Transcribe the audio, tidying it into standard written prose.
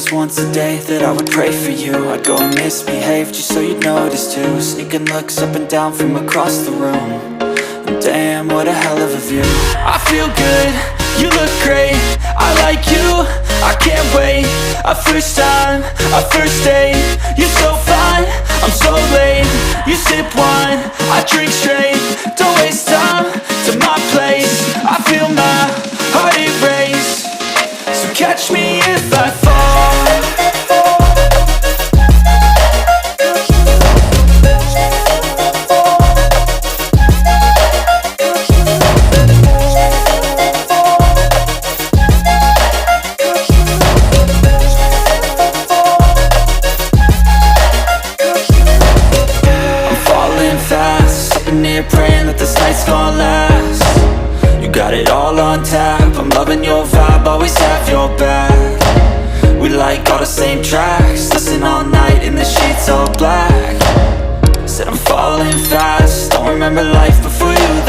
just once a day that I would pray for you. I'd go and misbehave just so you'd notice too. Sneaking looks up and down from across the room. And damn, what a hell of a view. I feel good, you look great, I like you, I can't wait. A first time, a first date, you're so fine, I'm so late. You sip wine, I drink straight, don't waste time to my place. I feel my heart erase, so catch me if I fall. Praying that this night's gonna last. You got it all on tap, I'm loving your vibe, always have your back. We like all the same tracks, listen all night in the sheets all black.